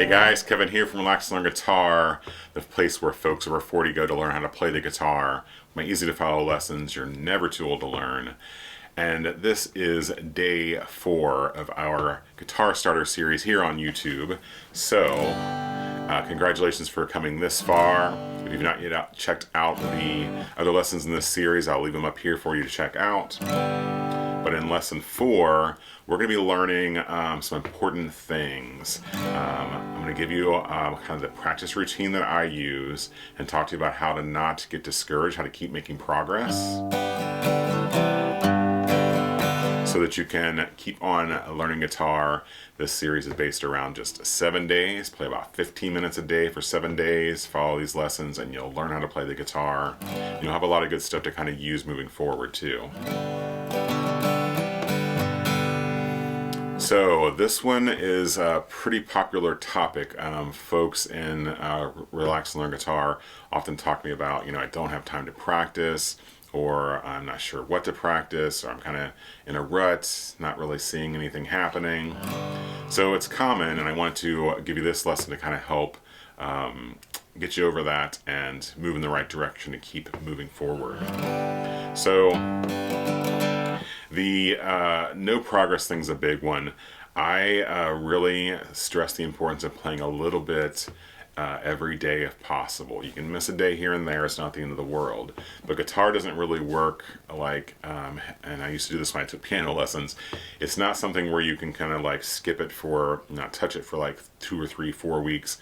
Hey guys, Kevin here from Relax and Learn Guitar, the place where folks over 40 go to learn how to play the guitar. My easy to follow lessons you're never too old to learn. And this is day 4 of our guitar starter series here on YouTube. So, congratulations for coming this far. If you've not yet checked out the other lessons in this series, I'll leave them up here for you to check out. But in lesson 4, we're going to be learning some important things. I'm going to give you kind of the practice routine that I use and talk to you about how to not get discouraged, how to keep making progress, so that you can keep on learning guitar. This series is based around just 7 days. Play about 15 minutes a day for 7 days. Follow these lessons and you'll learn how to play the guitar. You'll have a lot of good stuff to kind of use moving forward too. So this one is a pretty popular topic. Folks in Relax and Learn Guitar often talk to me about, I don't have time to practice, or I'm not sure what to practice, or I'm kind of in a rut, not really seeing anything happening. So it's common, and I want to give you this lesson to kind of help get you over that and move in the right direction to keep moving forward. So the no progress thing's a big one. I really stress the importance of playing a little bit every day if possible. You can miss a day here and there, it's not the end of the world. But guitar doesn't really work like, and I used to do this when I took piano lessons, it's not something where you can kind of like skip it for, not touch it for like 2 or 3, 4 weeks,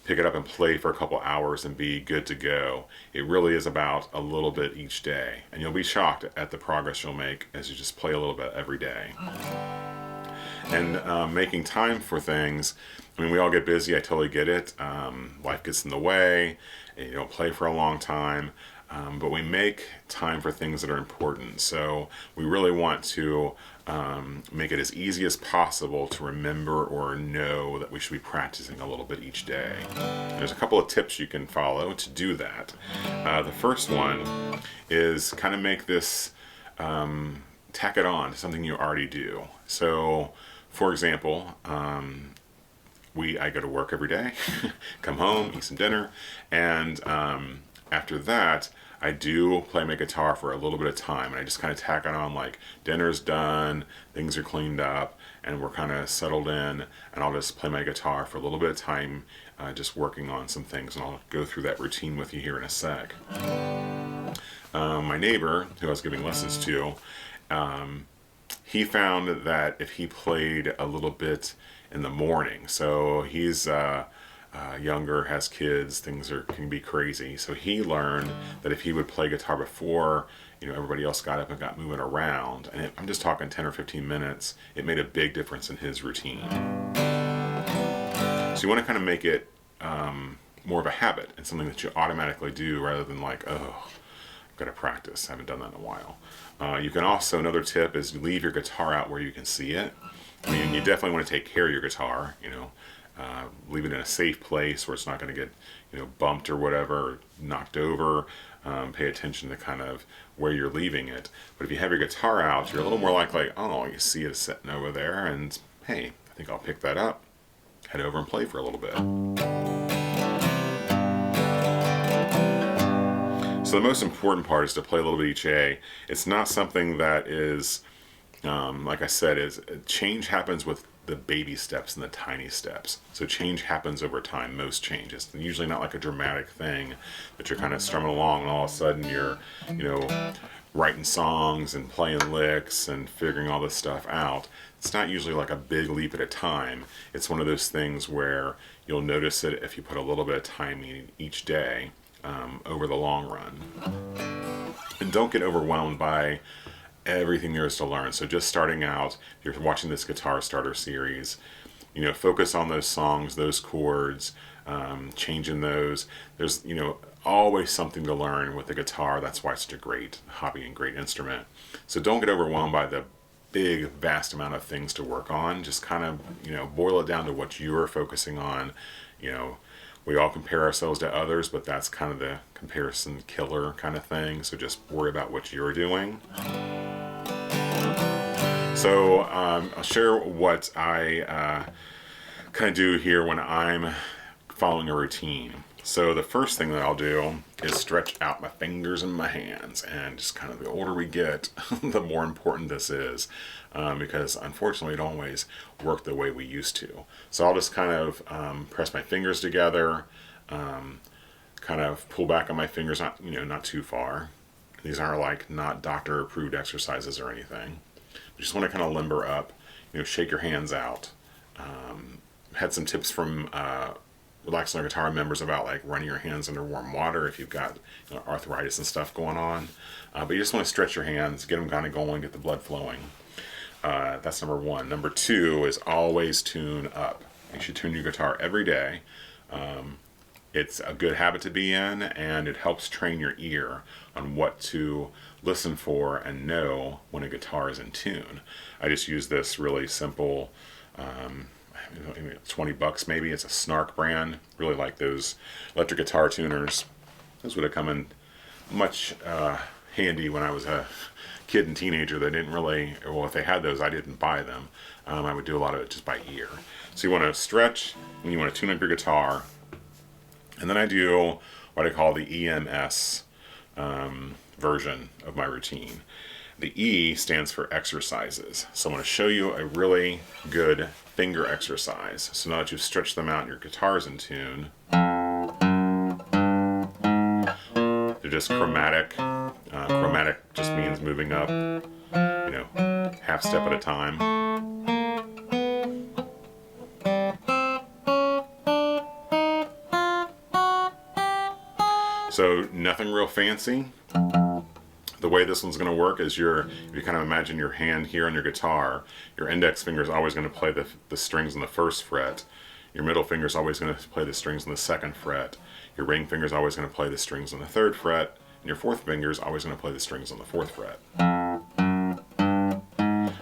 pick it up and play for a couple hours and be good to go. It really is about a little bit each day, and you'll be shocked at the progress you'll make as you just play a little bit every day. And making time for things, I mean, we all get busy, I totally get it. Life gets in the way, and you don't play for a long time, but we make time for things that are important. So we really want to make it as easy as possible to remember or know that we should be practicing a little bit each day. There's a couple of tips you can follow to do that. The first one is kind of make this, tack it on to something you already do. So, for example, I go to work every day, come home, eat some dinner, and after that, I do play my guitar for a little bit of time, and I just kind of tack it on like dinner's done, things are cleaned up, and we're kind of settled in, and I'll just play my guitar for a little bit of time, just working on some things, and I'll go through that routine with you here in a sec. My neighbor, who I was giving lessons to, he found that if he played a little bit in the morning, so he's younger, has kids, things can be crazy. So he learned that if he would play guitar before everybody else got up and got moving around, and I'm just talking 10 or 15 minutes, it made a big difference in his routine. So you want to kind of make it more of a habit and something that you automatically do rather than like, oh, I've got to practice, I haven't done that in a while. You can also, another tip is leave your guitar out where you can see it. I mean, you definitely want to take care of your guitar, leave it in a safe place where it's not going to get, bumped or whatever, or knocked over. Pay attention to kind of where you're leaving it. But if you have your guitar out, you're a little more likely, oh, you see it sitting over there, and hey, I think I'll pick that up, head over and play for a little bit. So the most important part is to play a little bit each day. It's not something that is, like I said, change happens with the baby steps and the tiny steps. So change happens over time, most changes. It's usually not like a dramatic thing that you're kind of strumming along and all of a sudden you're, writing songs and playing licks and figuring all this stuff out. It's not usually like a big leap at a time. It's one of those things where you'll notice it if you put a little bit of time in each day. Over the long run. And don't get overwhelmed by everything there is to learn. So just starting out, if you're watching this guitar starter series, focus on those songs, those chords, changing those. There's, always something to learn with the guitar. That's why it's such a great hobby and great instrument. So don't get overwhelmed by the big, vast amount of things to work on. Just kind of, boil it down to what you're focusing on. We all compare ourselves to others, but that's kind of the comparison killer kind of thing. So just worry about what you're doing. So I'll share what I kind of do here when I'm following a routine. So the first thing that I'll do is stretch out my fingers and my hands, and just kind of the older we get, the more important this is, because unfortunately it don't always work the way we used to. So I'll just kind of press my fingers together, kind of pull back on my fingers, not too far. These are like not doctor approved exercises or anything. You just want to kind of limber up, shake your hands out. Had some tips from Relaxing Our Guitar members about like running your hands under warm water if you've got arthritis and stuff going on. But you just want to stretch your hands, get them kind of going, get the blood flowing. That's number one. Number two is always tune up. You should tune your guitar every day. It's a good habit to be in, and it helps train your ear on what to listen for and know when a guitar is in tune. I just use this really simple, $20 maybe. It's a Snark brand. Really like those electric guitar tuners. Those would have come in much handy when I was a kid and teenager. They didn't really, well, if they had those, I didn't buy them. I would do a lot of it just by ear. So you want to stretch, and you want to tune up your guitar. And then I do what I call the EMS version of my routine. The E stands for exercises. So I'm going to show you a really good finger exercise. So now that you've stretched them out and your guitar's in tune, they're just chromatic. Chromatic just means moving up, half step at a time. So nothing real fancy. The way this one's going to work is if you kind of imagine your hand here on your guitar, your index finger is always going to play the strings on the first fret. Your middle finger is always going to play the strings on the second fret. Your ring finger is always going to play the strings on the third fret. And your fourth finger is always going to play the strings on the fourth fret.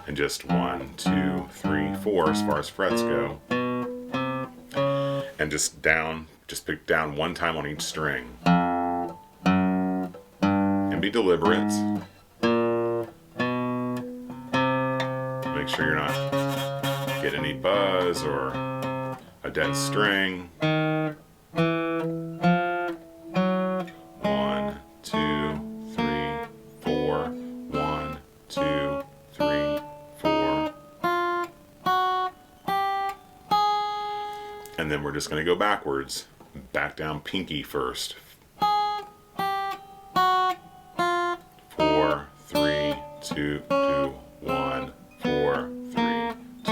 And just 1, 2, 3, 4 as far as frets go. And just pick down one time on each string. And be deliberate. Make sure you're not getting any buzz or a dead string. 1, 2, 3, 4. 1, 2, 3, 4. And then we're just going to go backwards. Back down pinky first. 4, 3, 2, 2, 1, 4, 3, 2,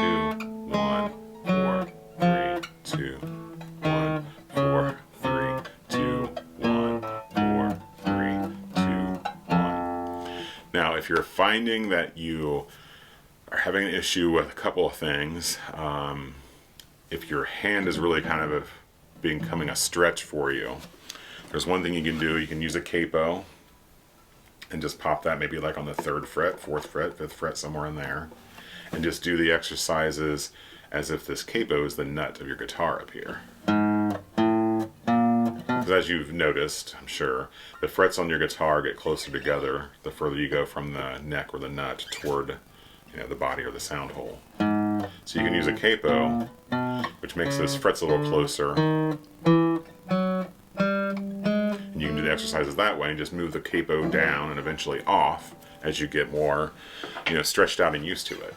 1, 4, 3, 2, 1, 4, 3, 2, 1, 4, 3, 2, 1. Now, if you're finding that you are having an issue with a couple of things, if your hand is really kind of becoming a stretch for you, there's one thing you can do. You can use a capo and just pop that maybe like on the 3rd fret, 4th fret, 5th fret, somewhere in there, and just do the exercises as if this capo is the nut of your guitar up here. Because as you've noticed, I'm sure, the frets on your guitar get closer together the further you go from the neck or the nut toward the body or the sound hole. So you can use a capo, which makes those frets a little closer. And you can do the exercises that way and just move the capo down and eventually off as you get more, stretched out and used to it.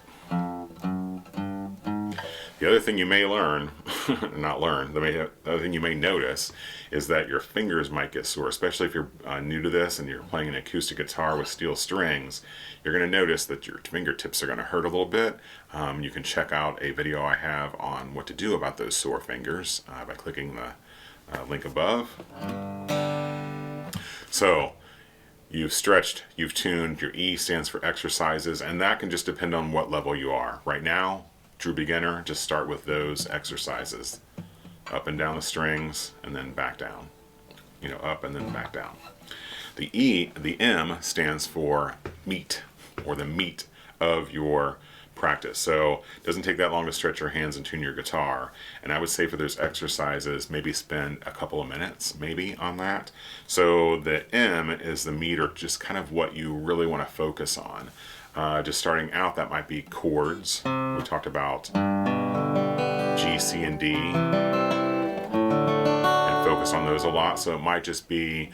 The other thing you may learn, the other thing you may notice is that your fingers might get sore, especially if you're new to this and you're playing an acoustic guitar with steel strings. You're going to notice that your fingertips are going to hurt a little bit. You can check out a video I have on what to do about those sore fingers by clicking the link above. So you've stretched, you've tuned, your E stands for exercises, and that can just depend on what level you are. Right now, true beginner, just start with those exercises. Up and down the strings, and then back down. Up and then back down. The M stands for meat, or the meat of your practice. So it doesn't take that long to stretch your hands and tune your guitar. And I would say for those exercises, maybe spend a couple of minutes maybe on that. So the M is the meat, or just kind of what you really want to focus on. Just starting out, that might be chords. We talked about G, C, and D, and focus on those a lot. So it might just be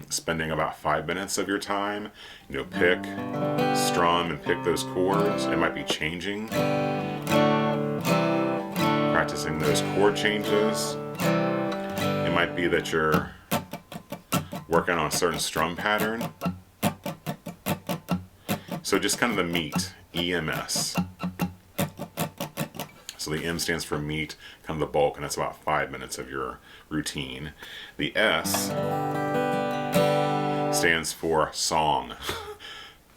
spending about 5 minutes of your time, pick, strum, and pick those chords. It might be changing, practicing those chord changes. It might be that you're working on a certain strum pattern. So just kind of the meat, EMS. So the M stands for meat, kind of the bulk, and that's about 5 minutes of your routine. The S stands for song.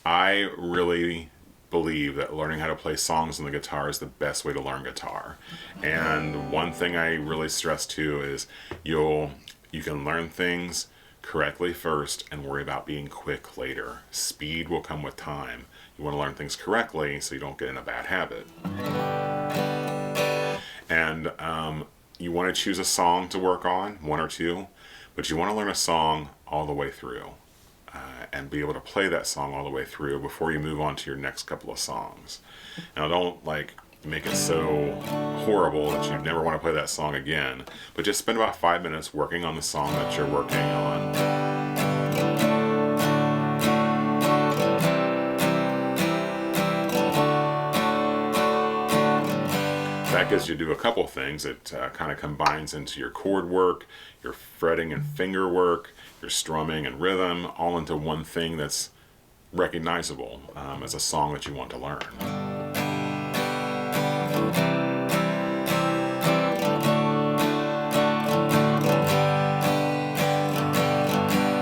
I really believe that learning how to play songs on the guitar is the best way to learn guitar. And one thing I really stress too is you can learn things correctly first and worry about being quick later. Speed will come with time. You want to learn things correctly so you don't get in a bad habit. And you want to choose a song to work on, one or two, but you want to learn a song all the way through and be able to play that song all the way through before you move on to your next couple of songs. Now don't make it so horrible that you never want to play that song again, but just spend about 5 minutes working on the song that you're working on. That gives you to do a couple things. It kind of combines into your chord work, your fretting and finger work, your strumming and rhythm, all into one thing that's recognizable as a song that you want to learn.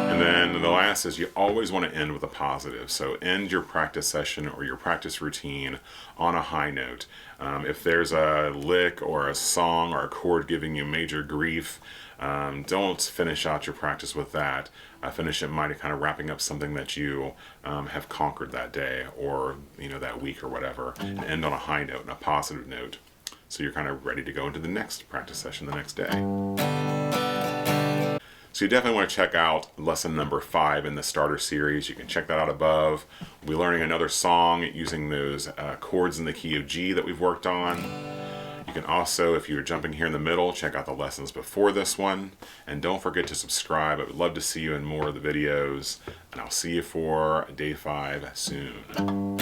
And then the last is you always want to end with a positive. So end your practice session or your practice routine on a high note. If there's a lick or a song or a chord giving you major grief, don't finish out your practice with that. Finish it by kind of wrapping up something that you have conquered that day or that week or whatever, and end on a high note and a positive note. So you're kind of ready to go into the next practice session the next day. So you definitely want to check out lesson number 5 in the starter series. You can check that out above. We'll be learning another song using those chords in the key of G that we've worked on. You can also, if you're jumping here in the middle, check out the lessons before this one. And don't forget to subscribe. I would love to see you in more of the videos. And I'll see you for day 5 soon.